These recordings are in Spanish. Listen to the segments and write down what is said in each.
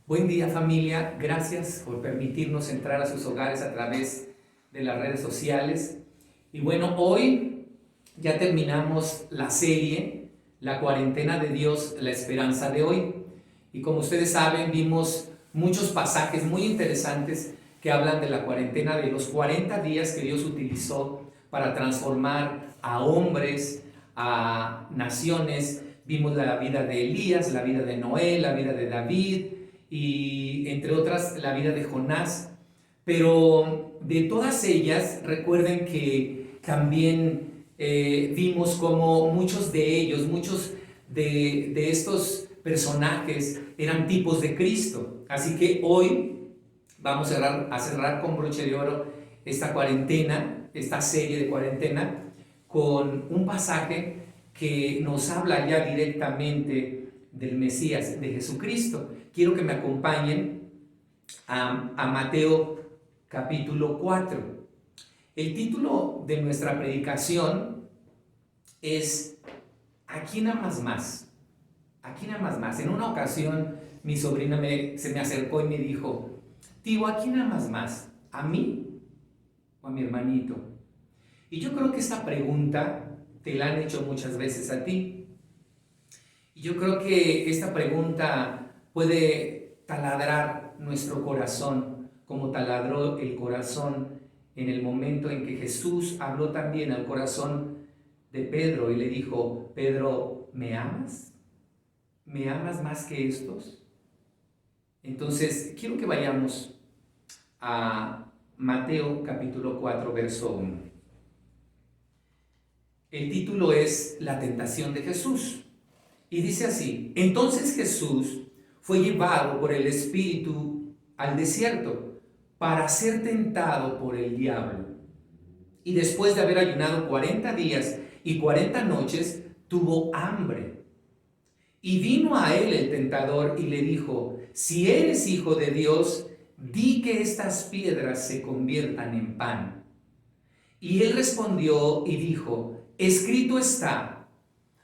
Buen día familia, gracias por permitirnos entrar a sus hogares a través de las redes sociales. Y bueno, hoy ya terminamos la serie, La cuarentena de Dios, la esperanza de hoy. Y como ustedes saben, vimos muchos pasajes muy interesantes que hablan de la cuarentena, de los 40 días que Dios utilizó para transformar a hombres, a naciones. Vimos la vida de Elías, la vida de Noé, la vida de David y entre otras la vida de Jonás. Pero de todas ellas, recuerden que también vimos como muchos de ellos, muchos de estos personajes eran tipos de Cristo. Así que hoy vamos a cerrar con broche de oro esta cuarentena, esta serie de cuarentena, con un pasaje que nos habla ya directamente del Mesías, de Jesucristo. Quiero que me acompañen a Mateo capítulo 4. El título de nuestra predicación es Aquí nada más. Aquí nada más. En una ocasión mi sobrina se me acercó y me dijo, tío, aquí nada más, ¿a mí o a mi hermanito? Y yo creo que esta pregunta te la han hecho muchas veces a ti. Y yo creo que esta pregunta puede taladrar nuestro corazón, como taladró el corazón en el momento en que Jesús habló también al corazón de Pedro y le dijo, Pedro, ¿me amas? ¿Me amas más que estos? Entonces, quiero que vayamos a Mateo capítulo 4, verso 1. El título es La tentación de Jesús. Y dice así, entonces Jesús fue llevado por el Espíritu al desierto para ser tentado por el diablo. Y después de haber ayunado 40 días y 40 noches, tuvo hambre. Y vino a él el tentador y le dijo, si eres hijo de Dios, di que estas piedras se conviertan en pan. Y él respondió y dijo, escrito está,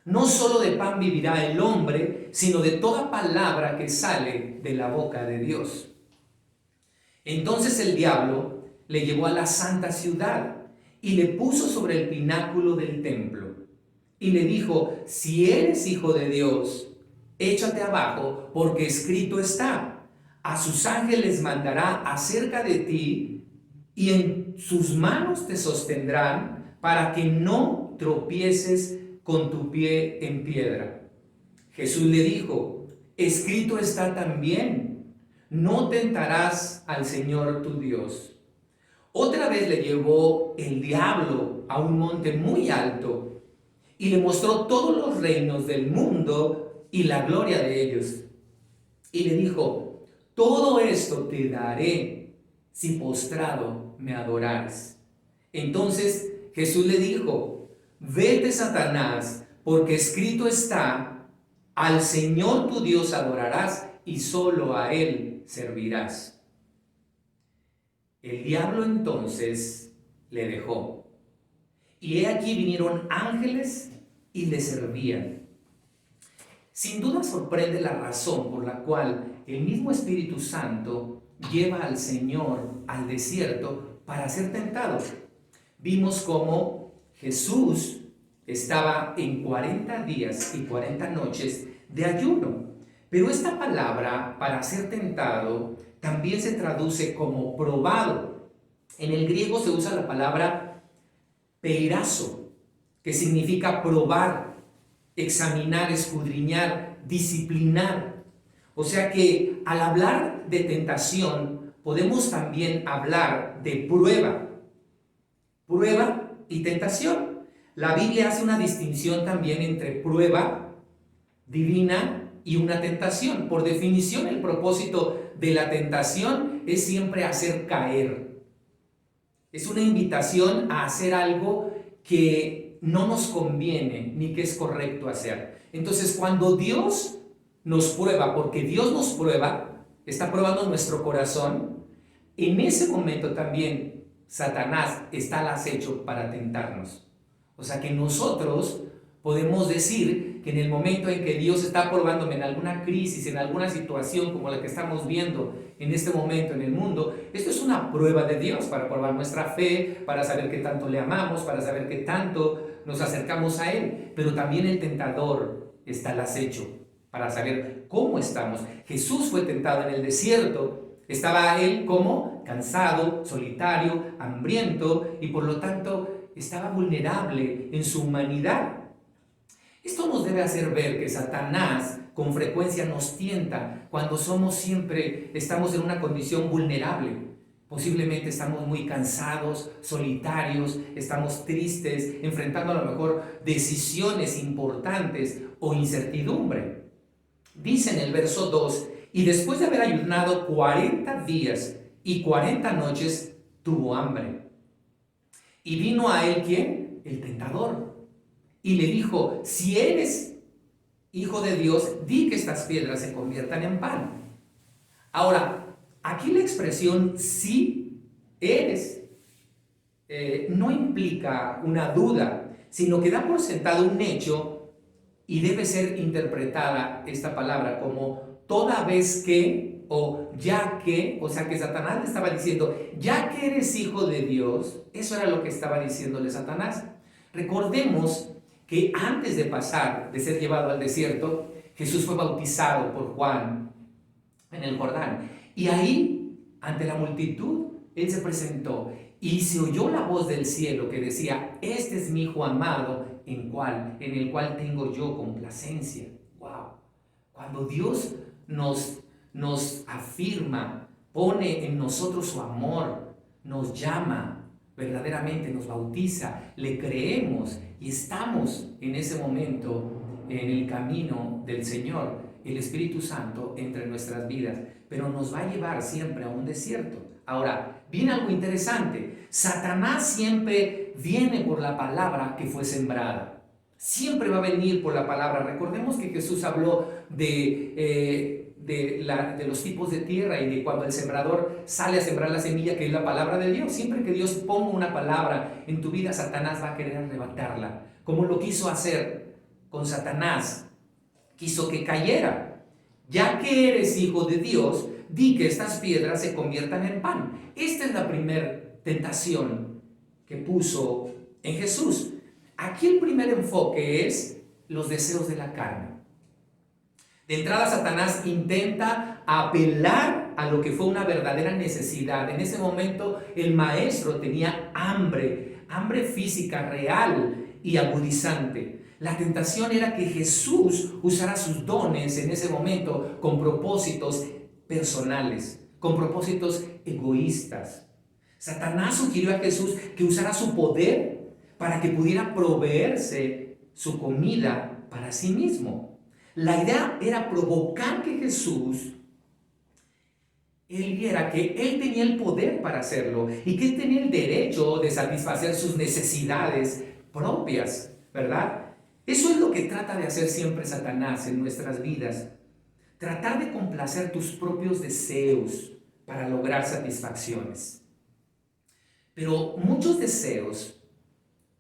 no solo de pan vivirá el hombre, sino de toda palabra que sale de la boca de Dios. Entonces el diablo le llevó a la santa ciudad y le puso sobre el pináculo del templo. Y le dijo, si eres hijo de Dios, échate abajo, porque escrito está, a sus ángeles mandará acerca de ti, y en sus manos te sostendrán, para que no tropieces con tu pie en piedra. Jesús le dijo, escrito está también, no tentarás al Señor tu Dios. Otra vez le llevó el diablo a un monte muy alto y le mostró todos los reinos del mundo y la gloria de ellos. Y le dijo, todo esto te daré si postrado me adorares. Entonces Jesús le dijo, vete, Satanás, porque escrito está, al Señor tu Dios adorarás y solo a Él servirás. El diablo entonces le dejó. Y he aquí vinieron ángeles y le servían. Sin duda sorprende la razón por la cual el mismo Espíritu Santo lleva al Señor al desierto para ser tentado. Vimos cómo Jesús estaba en 40 días y 40 noches de ayuno. Pero esta palabra para ser tentado también se traduce como probado. En el griego se usa la palabra peirazo, que significa probar, examinar, escudriñar, disciplinar. O sea que al hablar de tentación podemos también hablar de prueba. Prueba y tentación. La Biblia hace una distinción también entre prueba divina y una tentación. Por definición, el propósito de la tentación es siempre hacer caer. Es una invitación a hacer algo que no nos conviene ni que es correcto hacer. Entonces, cuando Dios nos prueba, porque Dios nos prueba, está probando nuestro corazón, en ese momento también Satanás está al acecho para tentarnos. O sea que nosotros Podemos decir que en el momento en que Dios está probándome en alguna crisis, en alguna situación como la que estamos viendo en este momento en el mundo, esto es una prueba de Dios para probar nuestra fe, para saber qué tanto le amamos, para saber qué tanto nos acercamos a Él. Pero también el tentador está al acecho para saber cómo estamos. Jesús fue tentado en el desierto. Estaba Él como cansado, solitario, hambriento y por lo tanto estaba vulnerable en su humanidad. Esto nos debe hacer ver que Satanás con frecuencia nos tienta cuando estamos en una condición vulnerable. Posiblemente estamos muy cansados, solitarios, estamos tristes, enfrentando a lo mejor decisiones importantes o incertidumbre. Dice en el verso 2, y después de haber ayunado 40 días y 40 noches, tuvo hambre. Y vino a él, ¿quién? El tentador. Y le dijo, si eres hijo de Dios, di que estas piedras se conviertan en pan. Ahora, aquí la expresión si eres no implica una duda, sino que da por sentado un hecho y debe ser interpretada esta palabra como toda vez que o ya que, o sea que Satanás le estaba diciendo, ya que eres hijo de Dios, eso era lo que estaba diciéndole Satanás. Recordemos que antes de ser llevado al desierto, Jesús fue bautizado por Juan en el Jordán. Y ahí, ante la multitud, Él se presentó y se oyó la voz del cielo que decía, este es mi Hijo amado, en el cual tengo yo complacencia. ¡Wow! Cuando Dios nos afirma, pone en nosotros su amor, nos llama, verdaderamente nos bautiza, le creemos y estamos en ese momento en el camino del Señor, el Espíritu Santo entre nuestras vidas, pero nos va a llevar siempre a un desierto. Ahora, viene algo interesante. Satanás siempre viene por la palabra que fue sembrada. Siempre va a venir por la palabra. Recordemos que Jesús habló de los tipos de tierra y de cuando el sembrador sale a sembrar la semilla, que es la palabra de Dios. Siempre que Dios ponga una palabra en tu vida, Satanás va a querer arrebatarla, como lo quiso hacer con Satanás. Quiso que cayera. Ya que eres hijo de Dios, di que estas piedras se conviertan en pan. Esta es la primera tentación que puso en Jesús. Aquí el primer enfoque es los deseos de la carne. De entrada, Satanás intenta apelar a lo que fue una verdadera necesidad. En ese momento, el maestro tenía hambre física real y agudizante. La tentación era que Jesús usara sus dones en ese momento con propósitos personales, con propósitos egoístas. Satanás sugirió a Jesús que usara su poder para que pudiera proveerse su comida para sí mismo. La idea era provocar que Jesús, él viera que él tenía el poder para hacerlo y que él tenía el derecho de satisfacer sus necesidades propias, ¿verdad? Eso es lo que trata de hacer siempre Satanás en nuestras vidas. Tratar de complacer tus propios deseos para lograr satisfacciones. Pero muchos deseos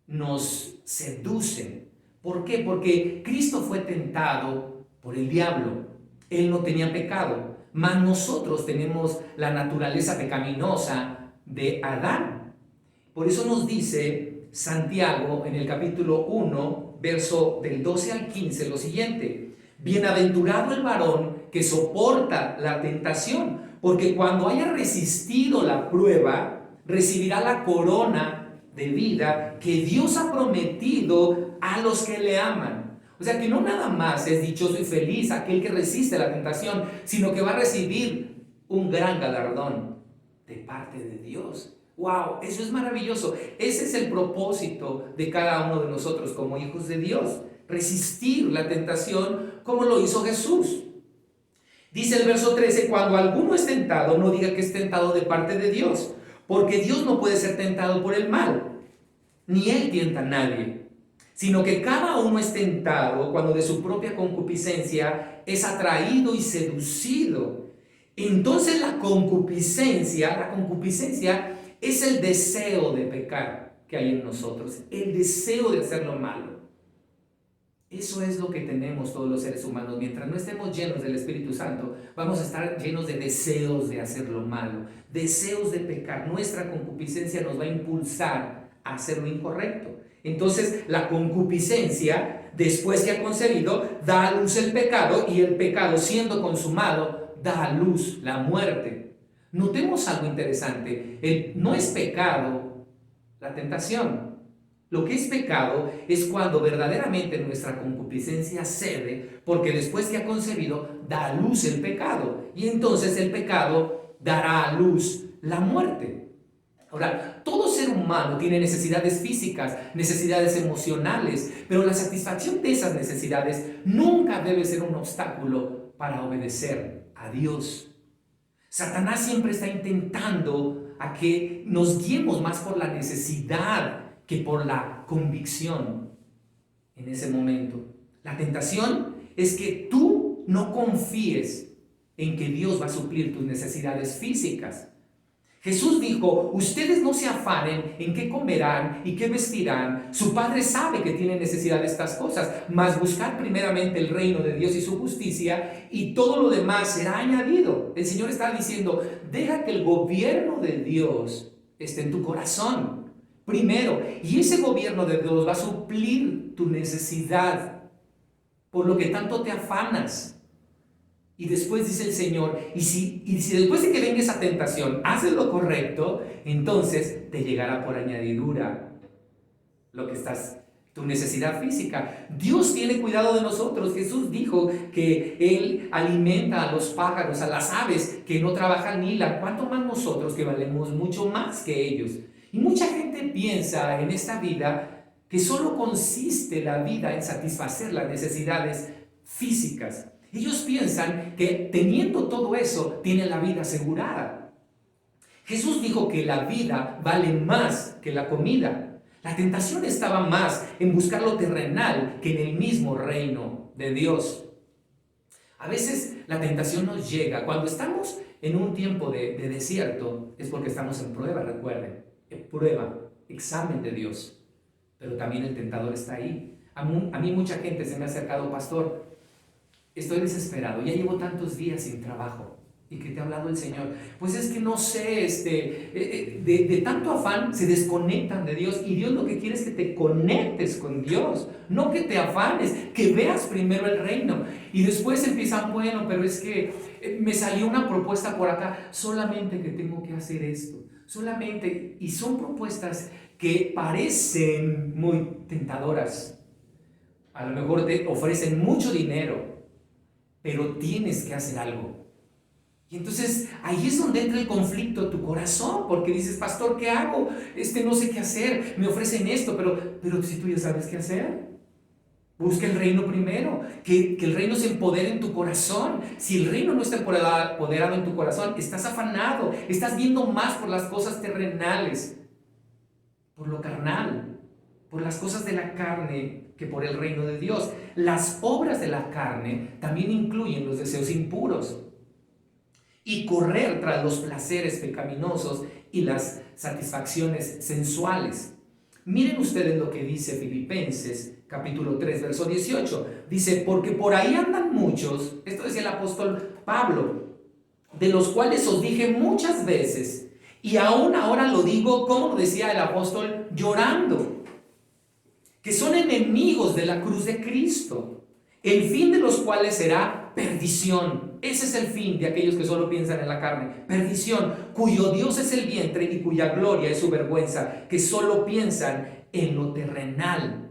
nos seducen. ¿Por qué? Porque Cristo fue tentado por el diablo. Él no tenía pecado, mas nosotros tenemos la naturaleza pecaminosa de Adán. Por eso nos dice Santiago en el capítulo 1, verso del 12 al 15, lo siguiente: bienaventurado el varón que soporta la tentación, porque cuando haya resistido la prueba, recibirá la corona de vida que Dios ha prometido a los que le aman. O sea que no nada más es dichoso y feliz aquel que resiste la tentación, sino que va a recibir un gran galardón de parte de Dios. ¡Wow! Eso es maravilloso. Ese es el propósito de cada uno de nosotros como hijos de Dios. Resistir la tentación como lo hizo Jesús. Dice el verso 13, cuando alguno es tentado, no diga que es tentado de parte de Dios, porque Dios no puede ser tentado por el mal, ni Él tienta a nadie, sino que cada uno es tentado cuando de su propia concupiscencia es atraído y seducido. Entonces la concupiscencia es el deseo de pecar que hay en nosotros, el deseo de hacer lo malo. Eso es lo que tenemos todos los seres humanos. Mientras no estemos llenos del Espíritu Santo, vamos a estar llenos de deseos de hacer lo malo, deseos de pecar. Nuestra concupiscencia nos va a impulsar a hacer lo incorrecto. Entonces, la concupiscencia, después que ha concebido, da a luz el pecado, y el pecado, siendo consumado, da a luz la muerte. Notemos algo interesante. No es pecado la tentación. Lo que es pecado es cuando verdaderamente nuestra concupiscencia cede, porque después que ha concebido, da a luz el pecado. Y entonces el pecado dará a luz la muerte. Ahora, todo ser humano tiene necesidades físicas, necesidades emocionales, pero la satisfacción de esas necesidades nunca debe ser un obstáculo para obedecer a Dios. Satanás siempre está intentando a que nos guiemos más por la necesidad que por la convicción en ese momento. La tentación es que tú no confíes en que Dios va a suplir tus necesidades físicas. Jesús dijo: ustedes no se afanen en qué comerán y qué vestirán. Su Padre sabe que tienen necesidad de estas cosas, mas buscad primeramente el reino de Dios y su justicia, y todo lo demás será añadido. El Señor está diciendo: deja que el gobierno de Dios esté en tu corazón primero, y ese gobierno de Dios va a suplir tu necesidad, por lo que tanto te afanas. Y después dice el Señor, y si después de que venga esa tentación haces lo correcto, entonces te llegará por añadidura tu necesidad física. Dios tiene cuidado de nosotros. Jesús dijo que Él alimenta a los pájaros, a las aves que no trabajan ni hilan. ¿Cuánto más nosotros, que valemos mucho más que ellos? Y mucha gente piensa en esta vida que solo consiste la vida en satisfacer las necesidades físicas. Ellos piensan que teniendo todo eso, tienen la vida asegurada. Jesús dijo que la vida vale más que la comida. La tentación estaba más en buscar lo terrenal que en el mismo reino de Dios. A veces la tentación nos llega cuando estamos en un tiempo de desierto, es porque estamos en prueba, recuerden. En prueba, examen de Dios. Pero también el tentador está ahí. A mí mucha gente se me ha acercado: pastor, estoy desesperado, ya llevo tantos días sin trabajo. ¿Y qué te ha hablado el Señor? Pues es que no sé, de tanto afán se desconectan de Dios, y Dios lo que quiere es que te conectes con Dios, no que te afanes, que veas primero el reino. Y después empiezan: bueno, pero es que me salió una propuesta por acá, solamente que tengo que hacer esto, solamente. Y son propuestas que parecen muy tentadoras. A lo mejor te ofrecen mucho dinero, pero tienes que hacer algo. Y entonces ahí es donde entra el conflicto en tu corazón, porque dices: pastor, ¿qué hago? No sé qué hacer, me ofrecen esto, pero si tú ya sabes qué hacer. Busca el reino primero, que el reino se empodere en tu corazón. Si el reino no está empoderado en tu corazón, estás afanado, estás viendo más por las cosas terrenales, por lo carnal, por las cosas de la carne, que por el reino de Dios. Las obras de la carne también incluyen los deseos impuros y correr tras los placeres pecaminosos y las satisfacciones sensuales. Miren ustedes lo que dice Filipenses capítulo 3, verso 18. Dice: porque por ahí andan muchos, esto decía el apóstol Pablo, de los cuales os dije muchas veces, y aún ahora lo digo, como lo decía el apóstol, llorando, que son enemigos de la cruz de Cristo, el fin de los cuales será perdición. Ese es el fin de aquellos que solo piensan en la carne: perdición, cuyo Dios es el vientre y cuya gloria es su vergüenza, que solo piensan en lo terrenal.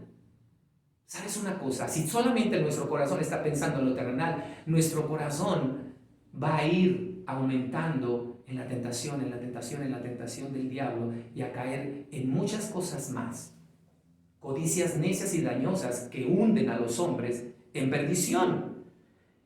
¿Sabes una cosa? Si solamente nuestro corazón está pensando en lo terrenal, nuestro corazón va a ir aumentando en la tentación, en la tentación, en la tentación del diablo, y a caer en muchas cosas más. Codicias necias y dañosas que hunden a los hombres en perdición.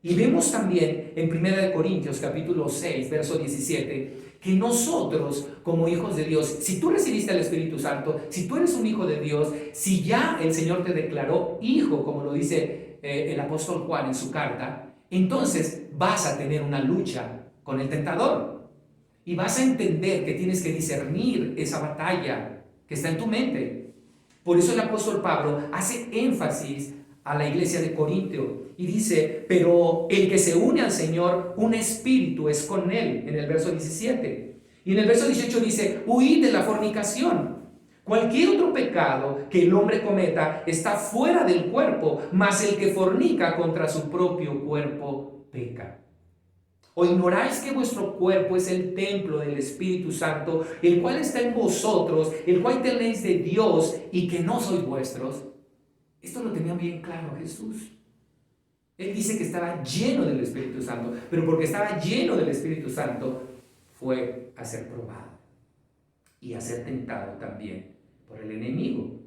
Y vemos también en 1 Corintios capítulo 6, verso 17, que nosotros como hijos de Dios, si tú recibiste al Espíritu Santo, si tú eres un hijo de Dios, si ya el Señor te declaró hijo, como lo dice el apóstol Juan en su carta, entonces vas a tener una lucha con el tentador. Y vas a entender que tienes que discernir esa batalla que está en tu mente. Por eso el apóstol Pablo hace énfasis a la iglesia de Corintio y dice, pero el que se une al Señor, un espíritu es con él, en el verso 17. Y en el verso 18 dice, huid de la fornicación. Cualquier otro pecado que el hombre cometa está fuera del cuerpo, mas el que fornica contra su propio cuerpo peca. ¿O ignoráis que vuestro cuerpo es el templo del Espíritu Santo, el cual está en vosotros, el cual tenéis de Dios y que no sois vuestros? Esto lo tenía bien claro Jesús. Él dice que estaba lleno del Espíritu Santo, pero porque estaba lleno del Espíritu Santo fue a ser probado y a ser tentado también por el enemigo.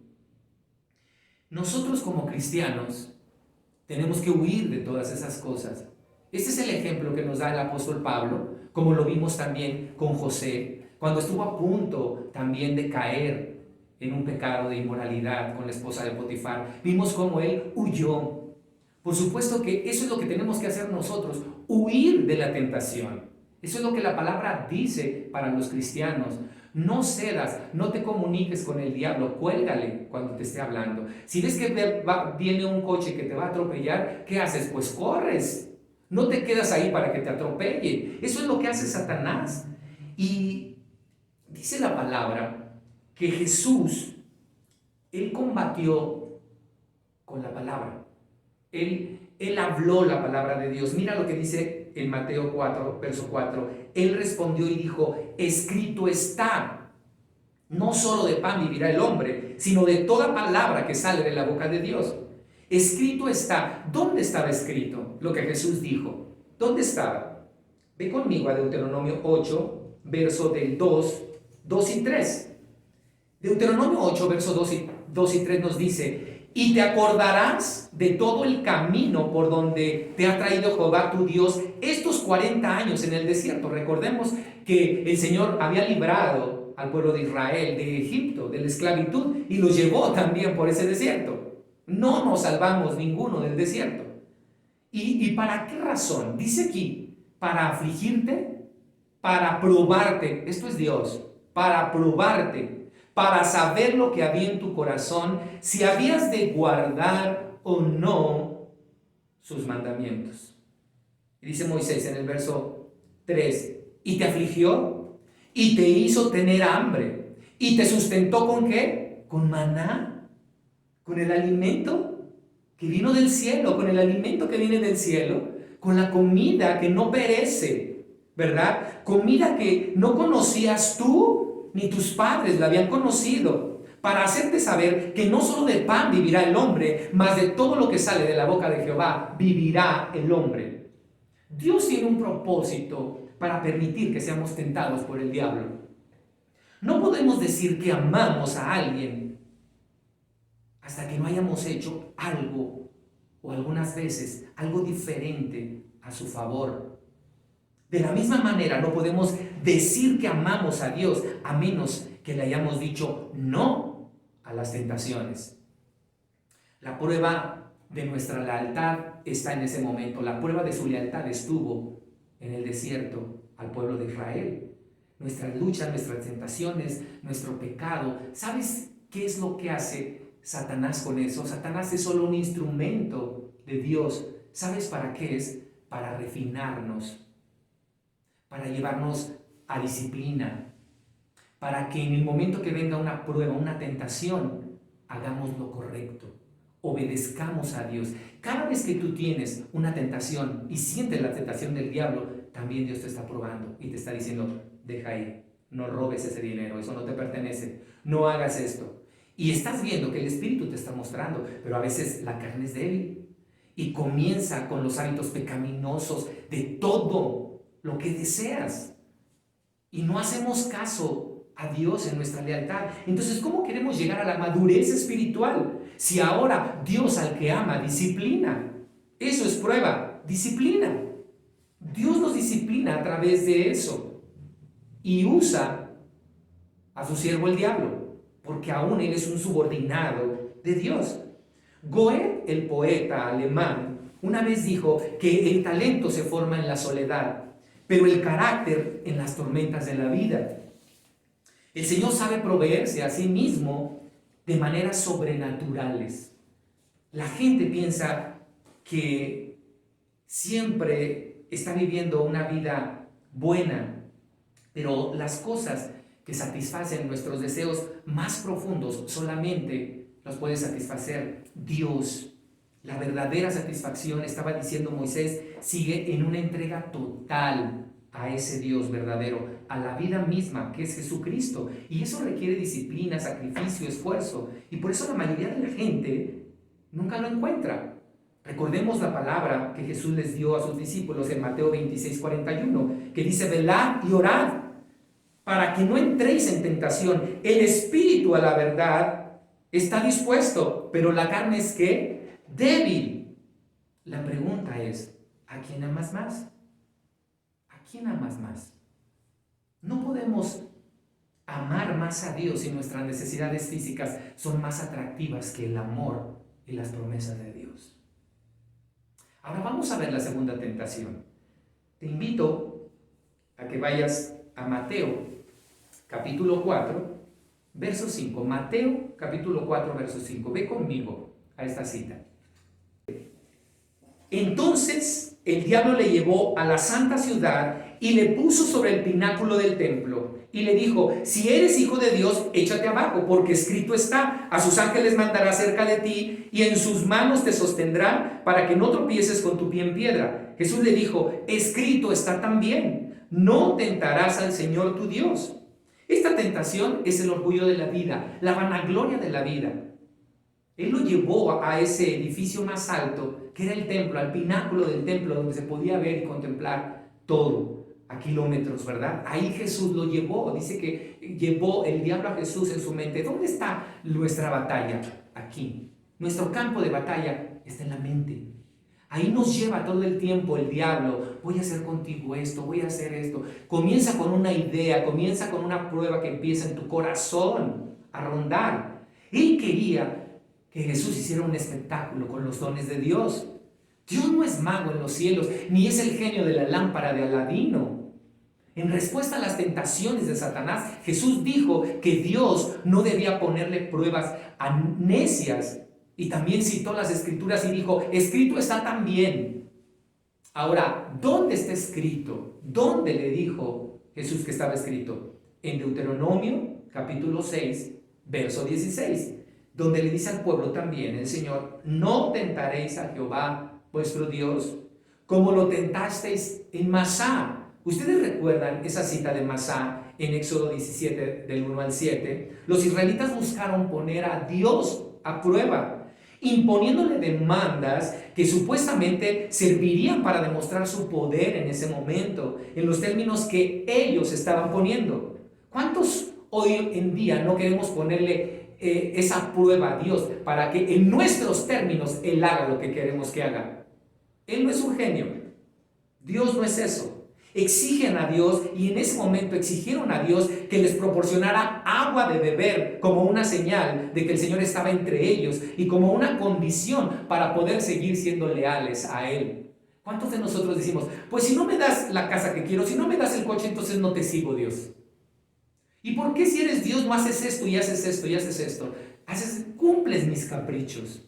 Nosotros como cristianos tenemos que huir de todas esas cosas. Este es el ejemplo que nos da el apóstol Pablo, como lo vimos también con José, cuando estuvo a punto también de caer en un pecado de inmoralidad con la esposa de Potifar. Vimos cómo él huyó. Por supuesto que eso es lo que tenemos que hacer nosotros, huir de la tentación. Eso es lo que la palabra dice para los cristianos. No cedas, no te comuniques con el diablo, cuélgale cuando te esté hablando. Si ves que viene un coche que te va a atropellar, ¿qué haces? Pues corres. No te quedas ahí para que te atropelle. Eso es lo que hace Satanás. Y dice la palabra que Jesús, él combatió con la palabra. Él habló la palabra de Dios. Mira lo que dice en Mateo 4, verso 4. Él respondió y dijo, escrito está, no solo de pan vivirá el hombre, sino de toda palabra que sale de la boca de Dios. Escrito está. ¿Dónde estaba escrito lo que Jesús dijo? ¿Dónde estaba? Ve conmigo a Deuteronomio 8, verso del 2 y 3. Deuteronomio 8, verso 2 y 3 nos dice, y te acordarás de todo el camino por donde te ha traído Jehová tu Dios estos 40 años en el desierto. Recordemos que el Señor había librado al pueblo de Israel de Egipto, de la esclavitud, y los llevó también por ese desierto. No nos salvamos ninguno del desierto. ¿Y para qué razón? Dice aquí, para afligirte, para probarte. Esto es Dios, para probarte, para saber lo que había en tu corazón, si habías de guardar o no sus mandamientos. Y dice Moisés en el verso 3, y te afligió, y te hizo tener hambre, y te sustentó ¿con qué? Con maná, con el alimento que vino del cielo, con el alimento que viene del cielo, con la comida que no perece, ¿verdad? Comida que no conocías tú ni tus padres la habían conocido, para hacerte saber que no solo de pan vivirá el hombre, mas de todo lo que sale de la boca de Jehová vivirá el hombre. Dios tiene un propósito para permitir que seamos tentados por el diablo. No podemos decir que amamos a alguien hasta que no hayamos hecho algo, o algunas veces algo diferente a su favor. De la misma manera, no podemos decir que amamos a Dios a menos que le hayamos dicho no a las tentaciones. La prueba de nuestra lealtad está en ese momento. La prueba de su lealtad estuvo en el desierto al pueblo de Israel. Nuestras luchas, nuestras tentaciones, nuestro pecado. ¿Sabes qué es lo que hace Satanás con eso? Satanás es solo un instrumento de Dios. ¿Sabes para qué es? Para refinarnos, para llevarnos a disciplina, para que en el momento que venga una prueba, una tentación, hagamos lo correcto, obedezcamos a Dios. Cada vez que tú tienes una tentación y sientes la tentación del diablo, también Dios te está probando y te está diciendo, deja ir, no robes ese dinero, eso no te pertenece, no hagas esto. Y estás viendo que el Espíritu te está mostrando, pero a veces la carne es débil y comienza con los hábitos pecaminosos de todo lo que deseas. Y no hacemos caso a Dios en nuestra lealtad. Entonces, ¿cómo queremos llegar a la madurez espiritual si ahora Dios al que ama disciplina? Eso es prueba, disciplina. Dios nos disciplina a través de eso y usa a su siervo el diablo, porque aún él es un subordinado de Dios. Goethe, el poeta alemán, una vez dijo que el talento se forma en la soledad, pero el carácter en las tormentas de la vida. El Señor sabe proveerse a sí mismo de maneras sobrenaturales. La gente piensa que siempre está viviendo una vida buena, pero las cosas que satisfacen nuestros deseos más profundos solamente los puede satisfacer Dios. La verdadera satisfacción, estaba diciendo Moisés, sigue en una entrega total a ese Dios verdadero, a la vida misma que es Jesucristo. Y eso requiere disciplina, sacrificio, esfuerzo. Y por eso la mayoría de la gente nunca lo encuentra. Recordemos la palabra que Jesús les dio a sus discípulos en Mateo 26:41, que dice: velad y orad para que no entréis en tentación. El espíritu, a la verdad, está dispuesto, pero la carne es ¿qué? Débil. La pregunta es, ¿a quién amas más? ¿A quién amas más? No podemos amar más a Dios si nuestras necesidades físicas son más atractivas que el amor y las promesas de Dios. Ahora vamos a ver la segunda tentación. Te invito a que vayas a Mateo capítulo 4, verso 5. Mateo capítulo 4, verso 5. Ve conmigo a esta cita. Entonces el diablo le llevó a la santa ciudad y le puso sobre el pináculo del templo y le dijo: si eres hijo de Dios, échate abajo, porque escrito está: a sus ángeles mandará cerca de ti y en sus manos te sostendrán para que no tropieces con tu pie en piedra. Jesús le dijo: escrito está también: no tentarás al Señor tu Dios. Esta tentación es el orgullo de la vida, la vanagloria de la vida. Él lo llevó a ese edificio más alto, que era el templo, al pináculo del templo, donde se podía ver y contemplar todo, a kilómetros, ¿verdad? Ahí Jesús lo llevó. Dice que llevó el diablo a Jesús en su mente. ¿Dónde está nuestra batalla? Aquí. Nuestro campo de batalla está en la mente. Ahí nos lleva todo el tiempo el diablo: voy a hacer contigo esto, voy a hacer esto. Comienza con una idea, comienza con una prueba que empieza en tu corazón a rondar. Él quería que Jesús hiciera un espectáculo con los dones de Dios. Dios no es mago en los cielos, ni es el genio de la lámpara de Aladino. En respuesta a las tentaciones de Satanás, Jesús dijo que Dios no debía ponerle pruebas a necias. Y también citó las escrituras y dijo: escrito está también. Ahora, ¿dónde está escrito? ¿Dónde le dijo Jesús que estaba escrito? En Deuteronomio capítulo 6, verso 16, donde le dice al pueblo también el Señor: no tentaréis a Jehová vuestro Dios como lo tentasteis en Masá. Ustedes recuerdan esa cita de Masá en Éxodo 17 del 1 al 7. Los israelitas buscaron poner a Dios a prueba, imponiéndole demandas que supuestamente servirían para demostrar su poder en ese momento, en los términos que ellos estaban poniendo. ¿Cuántos hoy en día no queremos ponerle esa prueba a Dios para que en nuestros términos Él haga lo que queremos que haga? Él no es un genio. Dios no es eso. Exigen a Dios, y en ese momento exigieron a Dios que les proporcionara agua de beber como una señal de que el Señor estaba entre ellos y como una condición para poder seguir siendo leales a Él. ¿Cuántos de nosotros decimos: pues si no me das la casa que quiero, si no me das el coche, entonces no te sigo, Dios? ¿Y por qué, si eres Dios, no haces esto y haces esto y haces esto? Cumples mis caprichos.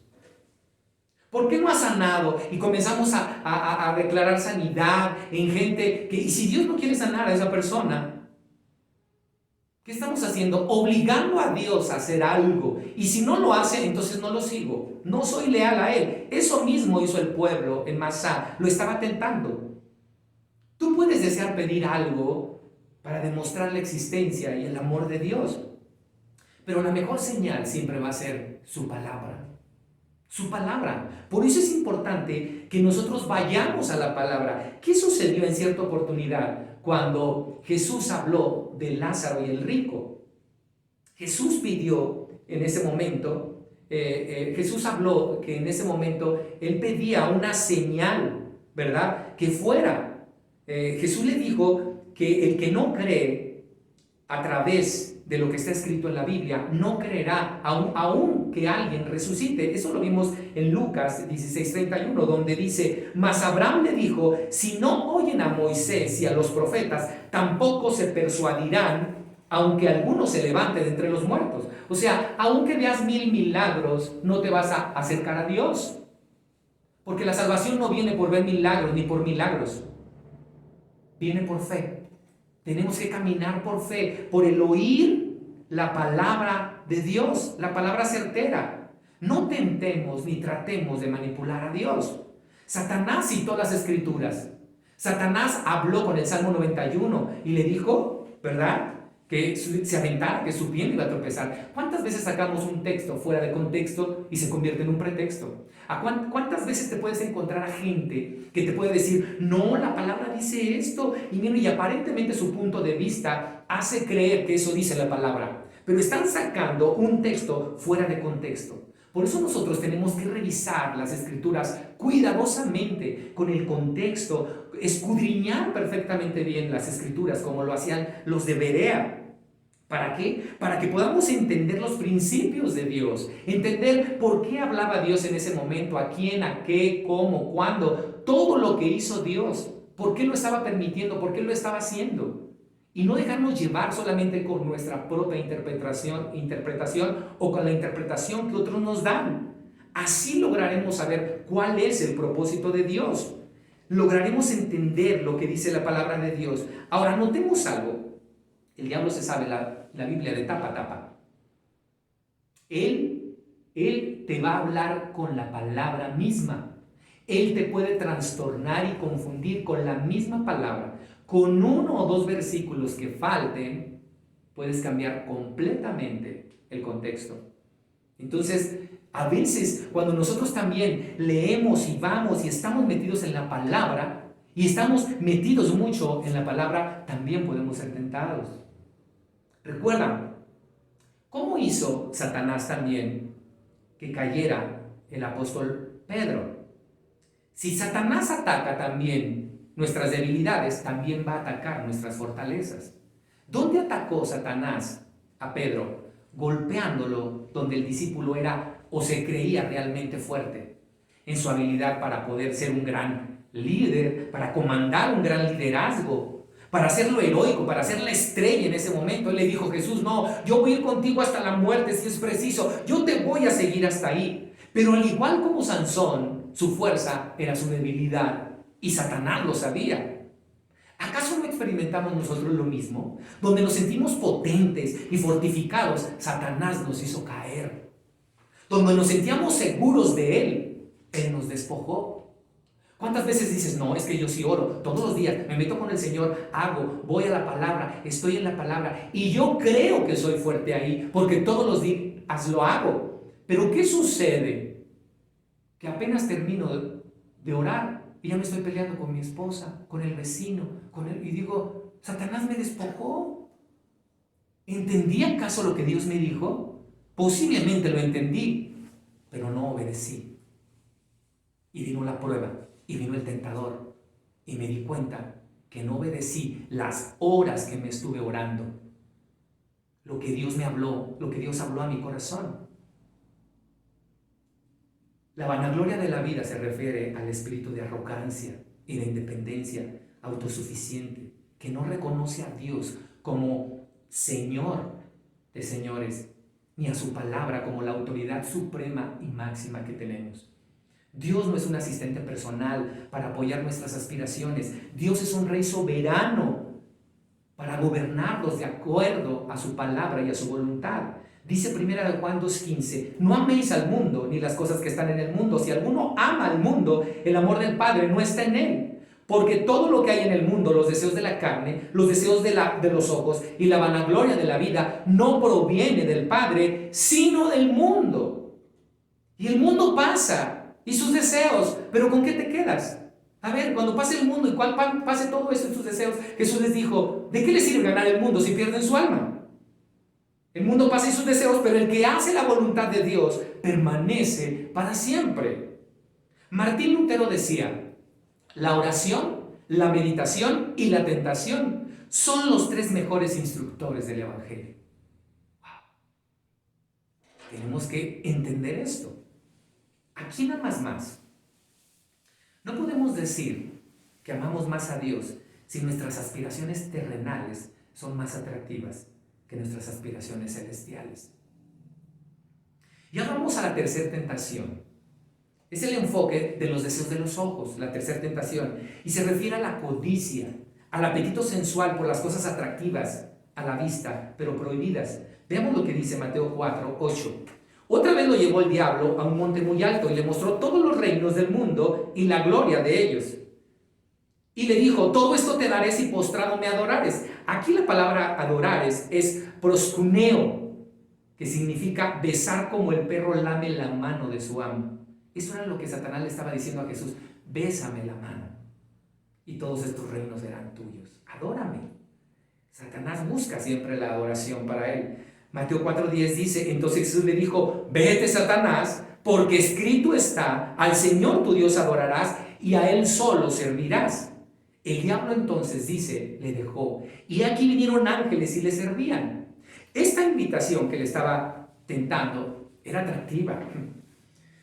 ¿Por qué no has sanado? Y comenzamos a declarar sanidad en gente que, y si Dios no quiere sanar a esa persona, ¿qué estamos haciendo? Obligando a Dios a hacer algo. Y si no lo hace, entonces no lo sigo. No soy leal a Él. Eso mismo hizo el pueblo en Masá. Lo estaba tentando. Tú puedes desear pedir algo para demostrar la existencia y el amor de Dios, pero la mejor señal siempre va a ser su palabra. Su palabra. Por eso es importante que nosotros vayamos a la palabra. ¿Qué sucedió en cierta oportunidad cuando Jesús habló de Lázaro y el rico? Jesús pidió en ese momento, Jesús habló que en ese momento Él pedía una señal, ¿verdad? Que fuera. Jesús le dijo que el que no cree a través de lo que está escrito en la Biblia no creerá aún que alguien resucite. Eso lo vimos en Lucas 16:31, donde dice: mas Abraham le dijo: si no oyen a Moisés y a los profetas, tampoco se persuadirán aunque alguno se levante de entre los muertos. O sea, aunque veas 1000 milagros, no te vas a acercar a Dios. Porque la salvación no viene por ver milagros ni por milagros. Viene por fe. Tenemos que caminar por fe, por el oír la palabra de Dios, la palabra certera. No tentemos ni tratemos de manipular a Dios. Satanás citó las escrituras. Satanás habló con el Salmo 91 y le dijo, ¿verdad?, que se aventara, que su pie iba a tropezar. ¿Cuántas veces sacamos un texto fuera de contexto y se convierte en un pretexto? ¿Cuántas veces te puedes encontrar a gente que te puede decir, no, la palabra dice esto, y aparentemente su punto de vista hace creer que eso dice la palabra, pero están sacando un texto fuera de contexto? Por eso nosotros tenemos que revisar las escrituras cuidadosamente, con el contexto, escudriñar perfectamente bien las escrituras como lo hacían los de Berea. ¿Para qué? Para que podamos entender los principios de Dios, entender por qué hablaba Dios en ese momento, a quién, a qué, cómo, cuándo, todo lo que hizo Dios, por qué lo estaba permitiendo, por qué lo estaba haciendo. Y no dejarnos llevar solamente con nuestra propia interpretación o con la interpretación que otros nos dan. Así lograremos saber cuál es el propósito de Dios. Lograremos entender lo que dice la palabra de Dios. Ahora, notemos algo. El diablo se sabe la Biblia de tapa a tapa. Él te va a hablar con la palabra misma. Él te puede trastornar y confundir con la misma palabra. Con uno o dos versículos que falten, puedes cambiar completamente el contexto. Entonces, a veces, cuando nosotros también leemos y vamos y estamos metidos en la palabra, y estamos metidos mucho en la palabra, también podemos ser tentados. Recuerda, ¿cómo hizo Satanás también que cayera el apóstol Pedro? Si Satanás ataca también nuestras debilidades, también va a atacar nuestras fortalezas. ¿Dónde atacó Satanás a Pedro? Golpeándolo donde el discípulo era o se creía realmente fuerte, en su habilidad para poder ser un gran líder, para comandar un gran liderazgo, para hacerlo heroico, para ser la estrella en ese momento. Él le dijo, Jesús, no, yo voy a ir contigo hasta la muerte si es preciso, yo te voy a seguir hasta ahí. Pero al igual como Sansón, su fuerza era su debilidad y Satanás lo sabía. ¿Acaso no experimentamos nosotros lo mismo? Donde nos sentimos potentes y fortificados, Satanás nos hizo caer. Donde nos sentíamos seguros de Él nos despojó. ¿Cuántas veces dices, no, es que yo sí oro todos los días, me meto con el Señor, hago, voy a la palabra, estoy en la palabra y yo creo que soy fuerte ahí porque todos los días lo hago? Pero ¿qué sucede? Que apenas termino de orar y ya me estoy peleando con mi esposa, con el vecino, y digo, Satanás me despojó. ¿Entendí acaso lo que Dios me dijo? Posiblemente lo entendí, pero no obedecí. Y vino la prueba, y vino el tentador, y me di cuenta que no obedecí las horas que me estuve orando, lo que Dios me habló, lo que Dios habló a mi corazón. La vanagloria de la vida se refiere al espíritu de arrogancia y de independencia autosuficiente, que no reconoce a Dios como Señor de señores, ni a su palabra como la autoridad suprema y máxima que tenemos. Dios no es un asistente personal para apoyar nuestras aspiraciones. Dios es un rey soberano para gobernarnos de acuerdo a su palabra y a su voluntad. Dice 1 Juan 2:15, no améis al mundo ni las cosas que están en el mundo. Si alguno ama al mundo, el amor del Padre no está en él. Porque todo lo que hay en el mundo, los deseos de la carne, los deseos de los ojos y la vanagloria de la vida, no proviene del Padre, sino del mundo. Y el mundo pasa, y sus deseos, pero ¿con qué te quedas? A ver, cuando pase el mundo y pase todo eso en sus deseos, Jesús les dijo, ¿de qué les sirve ganar el mundo si pierden su alma? El mundo pasa y sus deseos, pero el que hace la voluntad de Dios permanece para siempre. Martín Lutero decía, la oración, la meditación y la tentación son los 3 mejores instructores del Evangelio. Wow. Tenemos que entender esto. ¿A quién amas más? No podemos decir que amamos más a Dios si nuestras aspiraciones terrenales son más atractivas. que nuestras aspiraciones celestiales. Y ahora vamos a la tercera tentación. Es el enfoque de los deseos de los ojos, la tercera tentación. Y se refiere a la codicia, al apetito sensual por las cosas atractivas a la vista, pero prohibidas. Veamos lo que dice Mateo 4:8. Otra vez lo llevó el diablo a un monte muy alto y le mostró todos los reinos del mundo y la gloria de ellos. Y le dijo, todo esto te daré si postrado me adorares. Aquí la palabra adorares es proskuneo, que significa besar como el perro lame la mano de su amo. Eso era lo que Satanás le estaba diciendo a Jesús, bésame la mano y todos estos reinos serán tuyos. Adórame. Satanás busca siempre la adoración para él. Mateo 4:10 dice, entonces Jesús le dijo, vete Satanás, porque escrito está, al Señor tu Dios adorarás y a Él solo servirás. El diablo entonces dice, le dejó, y aquí vinieron ángeles y le servían. Esta invitación que le estaba tentando era atractiva,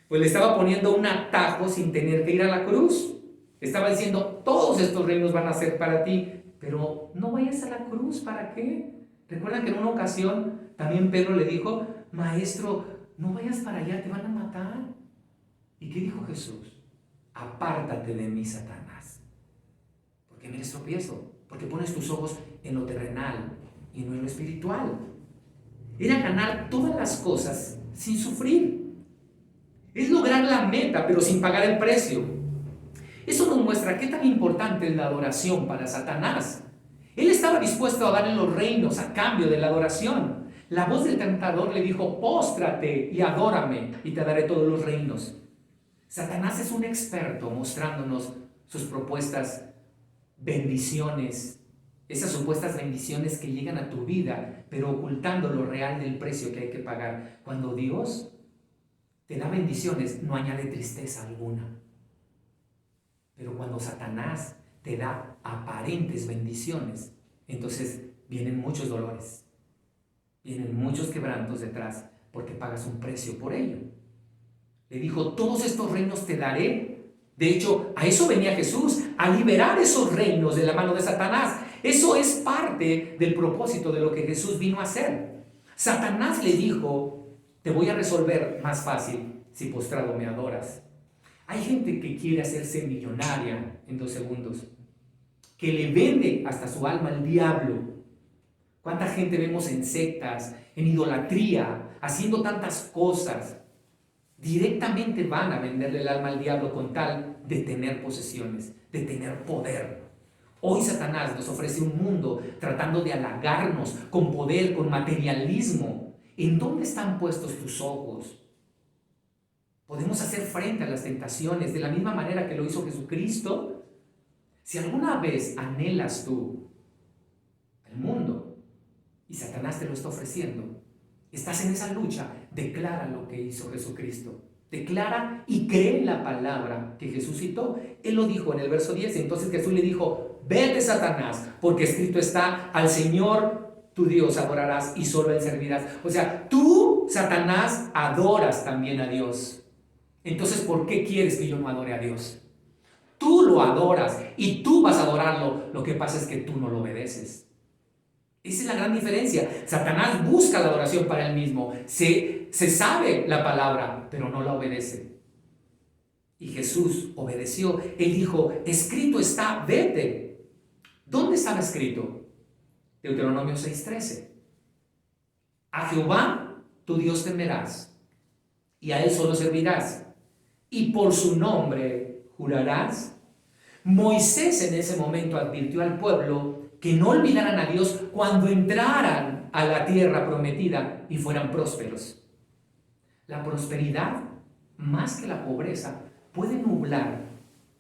pues le estaba poniendo un atajo sin tener que ir a la cruz. Estaba diciendo, todos estos reinos van a ser para ti, pero no vayas a la cruz, ¿para qué? Recuerdan que en una ocasión también Pedro le dijo, maestro, no vayas para allá, te van a matar. ¿Y qué dijo Jesús? Apártate de mí, Satanás, porque me eres tropiezo, porque pones tus ojos en lo terrenal y no en lo espiritual. Era ganar todas las cosas sin sufrir. Es lograr la meta, pero sin pagar el precio. Eso nos muestra qué tan importante es la adoración para Satanás. Él estaba dispuesto a darle los reinos a cambio de la adoración. La voz del tentador le dijo, póstrate y adórame y te daré todos los reinos. Satanás es un experto mostrándonos sus propuestas bendiciones, esas supuestas bendiciones que llegan a tu vida, pero ocultando lo real del precio que hay que pagar. Cuando Dios te da bendiciones, no añade tristeza alguna. Pero cuando Satanás te da aparentes bendiciones, entonces vienen muchos dolores, vienen muchos quebrantos detrás, porque pagas un precio por ello. Le dijo, todos estos reinos te daré. De hecho, a eso venía Jesús, a liberar esos reinos de la mano de Satanás. Eso es parte del propósito de lo que Jesús vino a hacer. Satanás le dijo, te voy a resolver más fácil si postrado me adoras. Hay gente que quiere hacerse millonaria en 2 segundos, que le vende hasta su alma al diablo. ¿Cuánta gente vemos en sectas, en idolatría, haciendo tantas cosas? Directamente van a venderle el alma al diablo con tal de tener posesiones, de tener poder. Hoy Satanás nos ofrece un mundo tratando de halagarnos con poder, con materialismo. ¿En dónde están puestos tus ojos? Podemos hacer frente a las tentaciones de la misma manera que lo hizo Jesucristo. Si alguna vez anhelas tú el mundo y Satanás te lo está ofreciendo, estás en esa lucha, declara lo que hizo Jesucristo. Declara y cree en la palabra que Jesús citó. Él lo dijo en el verso 10. Entonces Jesús le dijo, vete Satanás, porque escrito está, al Señor tu Dios adorarás y solo Él servirás. O sea, tú, Satanás, adoras también a Dios. Entonces, ¿por qué quieres que yo no adore a Dios? Tú lo adoras y tú vas a adorarlo. Lo que pasa es que tú no lo obedeces. Esa es la gran diferencia. Satanás busca la adoración para él mismo. Se sabe la palabra, pero no la obedece. Y Jesús obedeció. Él dijo, escrito está, vete. ¿Dónde estaba escrito? Deuteronomio 6:13. A Jehová tu Dios temerás, y a Él solo servirás, y por su nombre jurarás. Moisés en ese momento advirtió al pueblo que no olvidaran a Dios cuando entraran a la tierra prometida y fueran prósperos. La prosperidad, más que la pobreza, puede nublar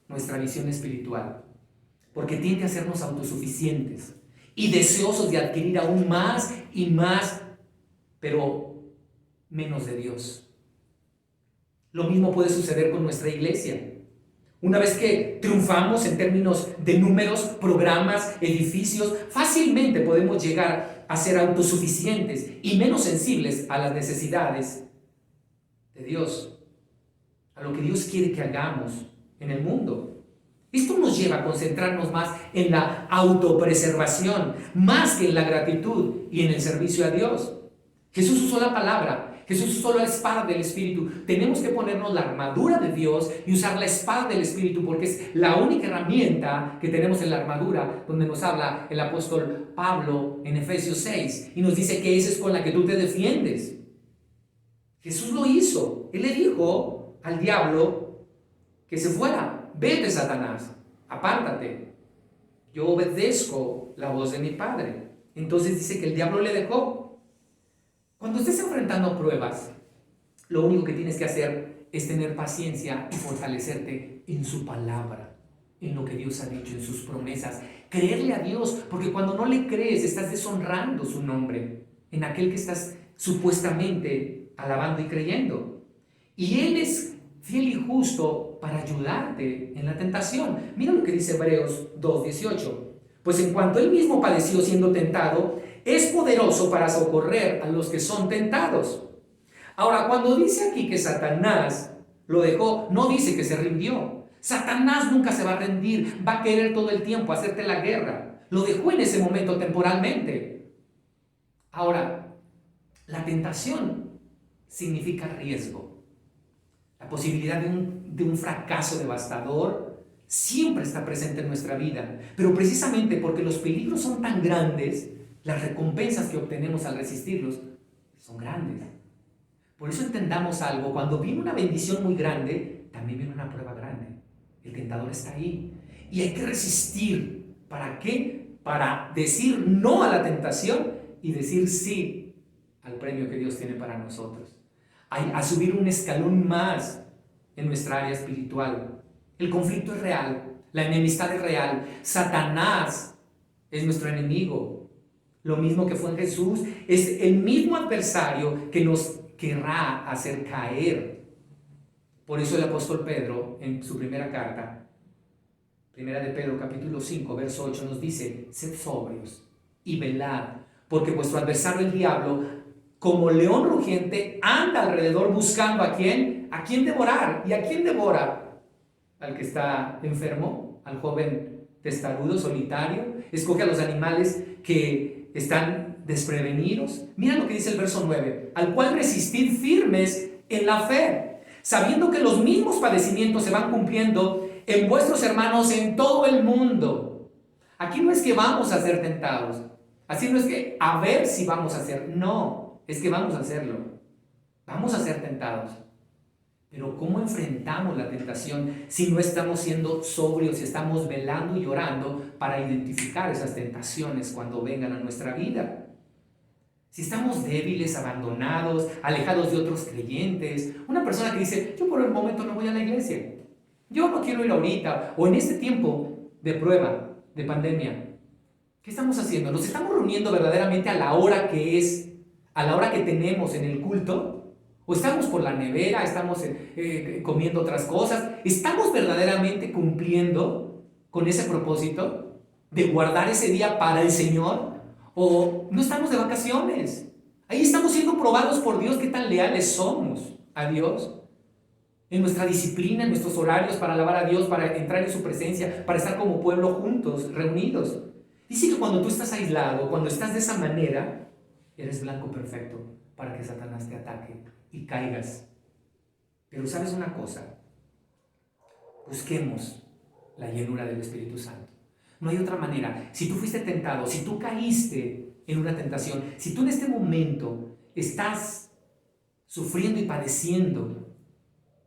nuestra visión espiritual, porque tiende a hacernos autosuficientes y deseosos de adquirir aún más y más, pero menos de Dios. Lo mismo puede suceder con nuestra iglesia. Una vez que triunfamos en términos de números, programas, edificios, fácilmente podemos llegar a ser autosuficientes y menos sensibles a las necesidades de Dios, a lo que Dios quiere que hagamos en el mundo. Esto nos lleva a concentrarnos más en la autopreservación, más que en la gratitud y en el servicio a Dios. Jesús usó la palabra, Jesús usó la espada del Espíritu. Tenemos que ponernos la armadura de Dios y usar la espada del Espíritu, porque es la única herramienta que tenemos en la armadura, donde nos habla el apóstol Pablo en Efesios 6, y nos dice que esa es con la que tú te defiendes. Jesús lo hizo. Él le dijo al diablo que se fuera. Vete, Satanás, apártate. Yo obedezco la voz de mi Padre. Entonces dice que el diablo le dejó. Cuando estés enfrentando pruebas, lo único que tienes que hacer es tener paciencia y fortalecerte en su palabra, en lo que Dios ha dicho, en sus promesas. Creerle a Dios, porque cuando no le crees, estás deshonrando su nombre en aquel que estás supuestamente alabando y creyendo. Y Él es fiel y justo para ayudarte en la tentación. Mira lo que dice Hebreos 2:18. Pues en cuanto Él mismo padeció siendo tentado, es poderoso para socorrer a los que son tentados. Ahora, cuando dice aquí que Satanás lo dejó, no dice que se rindió. Satanás nunca se va a rendir, va a querer todo el tiempo hacerte la guerra. Lo dejó en ese momento temporalmente. Ahora, la tentación significa riesgo. La posibilidad de un fracaso devastador siempre está presente en nuestra vida, pero precisamente porque los peligros son tan grandes, las recompensas que obtenemos al resistirlos son grandes. Por eso entendamos algo: cuando viene una bendición muy grande, también viene una prueba grande. El tentador está ahí y hay que resistir. ¿Para qué? Para decir no a la tentación y decir sí al premio que Dios tiene para nosotros. A subir un escalón más en nuestra área espiritual. El conflicto es real, la enemistad es real, Satanás es nuestro enemigo. Lo mismo que fue en Jesús, es el mismo adversario que nos querrá hacer caer. Por eso el apóstol Pedro, en su primera carta, primera de Pedro capítulo 5, verso 8, nos dice: sed sobrios y velad, porque vuestro adversario el diablo, como león rugiente, anda alrededor buscando a quién devorar. ¿Y a quién devora? Al que está enfermo, al joven testarudo, solitario. Escoge a los animales que están desprevenidos. Mira lo que dice el verso 9: al cual resistid firmes en la fe, sabiendo que los mismos padecimientos se van cumpliendo en vuestros hermanos en todo el mundo. Aquí no es que vamos a ser tentados, así no es que a ver si vamos a ser, no. Es que vamos a hacerlo. Vamos a ser tentados. Pero ¿cómo enfrentamos la tentación si no estamos siendo sobrios, si estamos velando y orando para identificar esas tentaciones cuando vengan a nuestra vida? Si estamos débiles, abandonados, alejados de otros creyentes, una persona que dice: yo por el momento no voy a la iglesia, yo no quiero ir ahorita, o en este tiempo de prueba, de pandemia, ¿qué estamos haciendo? ¿Nos estamos reuniendo verdaderamente a la hora que es, a la hora que tenemos en el culto? ¿O estamos por la nevera, estamos comiendo otras cosas? ¿Estamos verdaderamente cumpliendo con ese propósito de guardar ese día para el Señor? ¿O no estamos de vacaciones? Ahí estamos siendo probados por Dios, qué tan leales somos a Dios, en nuestra disciplina, en nuestros horarios para alabar a Dios, para entrar en su presencia, para estar como pueblo juntos, reunidos. Dice que cuando tú estás aislado, cuando estás de esa manera, eres blanco perfecto para que Satanás te ataque y caigas. Pero ¿sabes una cosa? Busquemos la llenura del Espíritu Santo. No hay otra manera. Si tú fuiste tentado, si tú caíste en una tentación, si tú en este momento estás sufriendo y padeciendo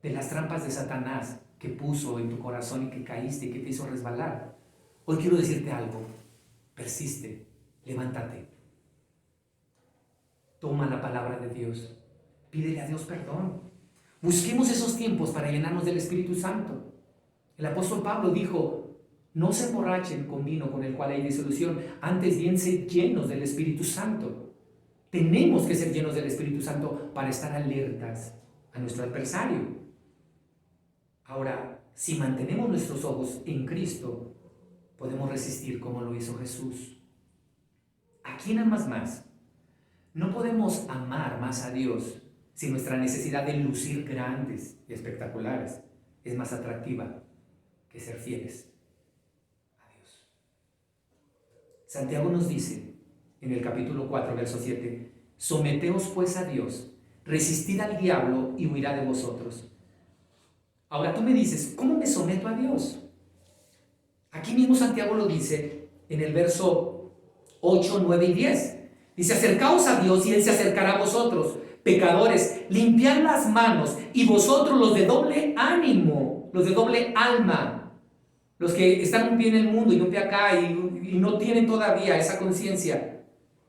de las trampas de Satanás que puso en tu corazón y que caíste y que te hizo resbalar, hoy quiero decirte algo: persiste, levántate. Toma la palabra de Dios, pídele a Dios perdón. Busquemos esos tiempos para llenarnos del Espíritu Santo. El apóstol Pablo dijo: no se emborrachen con vino con el cual hay disolución, antes bien sed llenos del Espíritu Santo. Tenemos que ser llenos del Espíritu Santo para estar alertas a nuestro adversario. Ahora, si mantenemos nuestros ojos en Cristo, podemos resistir como lo hizo Jesús. ¿A quién amas más? No podemos amar más a Dios si nuestra necesidad de lucir grandes y espectaculares es más atractiva que ser fieles Santiago nos dice en el capítulo 4, verso 7, someteos pues a Dios, resistid al diablo y huirá de vosotros. Ahora tú me dices, ¿cómo me someto a Dios? Aquí mismo Santiago lo dice en el verso 8, 9 y 10. Dice, acercaos a Dios y Él se acercará a vosotros. Pecadores, limpiad las manos, y vosotros los de doble ánimo, los de doble alma, los que están un pie en el mundo y un pie acá y no tienen todavía esa conciencia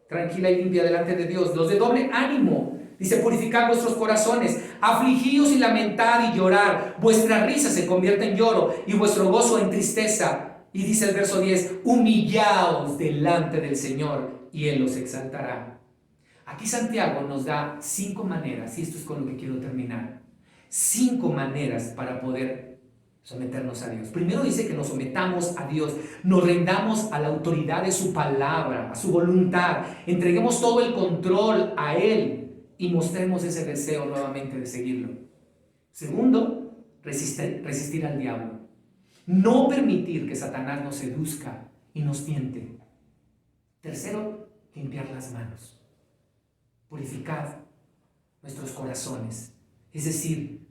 tranquila y limpia delante de Dios, los de doble ánimo. Dice, purificad vuestros corazones, afligíos y lamentad y llorar, vuestra risa se convierte en lloro y vuestro gozo en tristeza. Y dice el verso 10, humillaos delante del Señor y Él los exaltará. Aquí Santiago nos da 5 maneras, y esto es con lo que quiero terminar, 5 maneras para poder someternos a Dios. Primero dice que nos sometamos a Dios, nos rendamos a la autoridad de su palabra, a su voluntad, entreguemos todo el control a Él y mostremos ese deseo nuevamente de seguirlo. Segundo, resistir al diablo. No permitir que Satanás nos seduzca y nos tiente. Tercero, limpiar las manos. Purificad nuestros corazones. Es decir,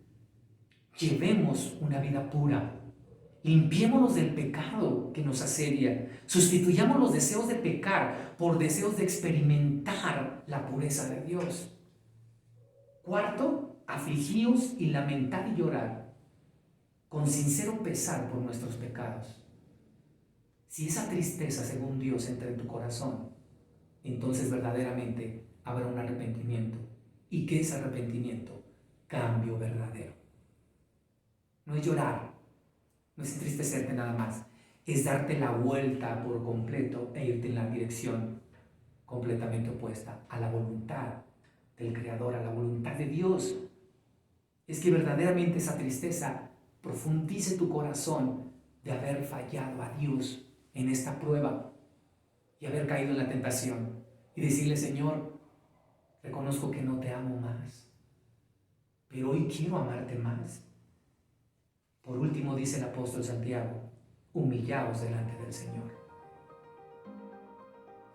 llevemos una vida pura. Limpiémonos del pecado que nos asedia. Sustituyamos los deseos de pecar por deseos de experimentar la pureza de Dios. Cuarto, afligíos y lamentad y llorar con sincero pesar por nuestros pecados. Si esa tristeza, según Dios, entra en tu corazón, entonces verdaderamente habrá un arrepentimiento. ¿Y qué es arrepentimiento? Cambio verdadero. No es llorar, no es entristecerte nada más, es darte la vuelta por completo e irte en la dirección completamente opuesta a la voluntad del Creador, a la voluntad de Dios. Es que verdaderamente esa tristeza profundice tu corazón de haber fallado a Dios en esta prueba y haber caído en la tentación y decirle, Señor, reconozco que no te amo más, pero hoy quiero amarte más. Por último, dice el apóstol Santiago, humillaos delante del Señor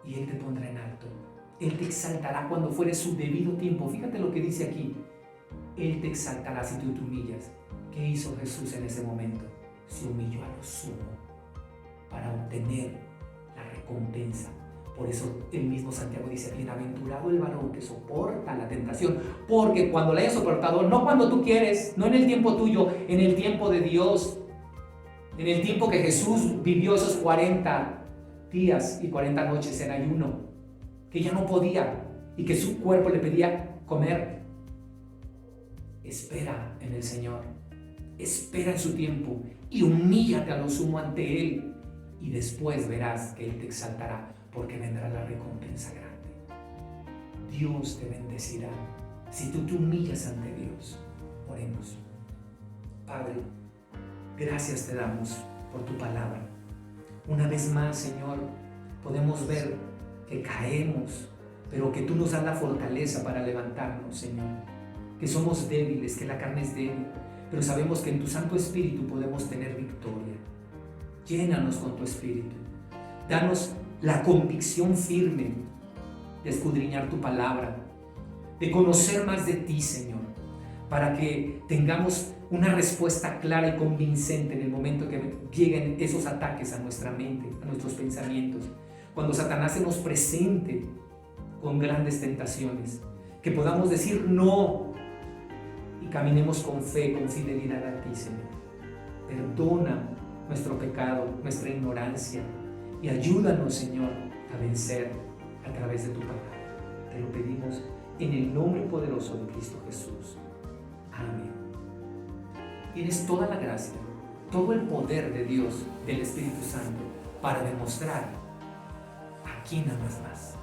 y Él te pondrá en alto. Él te exaltará cuando fuere su debido tiempo. Fíjate lo que dice aquí. Él te exaltará si tú te humillas. ¿Qué hizo Jesús en ese momento? Se humilló a lo sumo para obtener la recompensa. Por eso el mismo Santiago dice, bienaventurado el varón que soporta la tentación, porque cuando la haya soportado, no cuando tú quieres, no en el tiempo tuyo, en el tiempo de Dios, en el tiempo que Jesús vivió esos 40 días y 40 noches en ayuno, que ya no podía y que su cuerpo le pedía comer. Espera en el Señor, espera en su tiempo y humíllate a lo sumo ante Él y después verás que Él te exaltará, porque vendrá la recompensa grande. Dios te bendecirá si tú te humillas ante Dios. Oremos. Padre, gracias te damos por tu palabra. Una vez más, Señor, podemos ver que caemos, pero que tú nos das la fortaleza para levantarnos, Señor. Que somos débiles, que la carne es débil, pero sabemos que en tu Santo Espíritu podemos tener victoria. Llénanos con tu Espíritu. Danos la convicción firme de escudriñar tu palabra, de conocer más de ti, Señor, para que tengamos una respuesta clara y convincente en el momento que lleguen esos ataques a nuestra mente, a nuestros pensamientos, cuando Satanás se nos presente con grandes tentaciones, que podamos decir no y caminemos con fe, con fidelidad a ti, Señor. Perdona nuestro pecado, nuestra ignorancia, y ayúdanos, Señor, a vencer a través de tu palabra. Te lo pedimos en el nombre poderoso de Cristo Jesús. Amén. Tienes toda la gracia, todo el poder de Dios, del Espíritu Santo, para demostrar a quién amas más.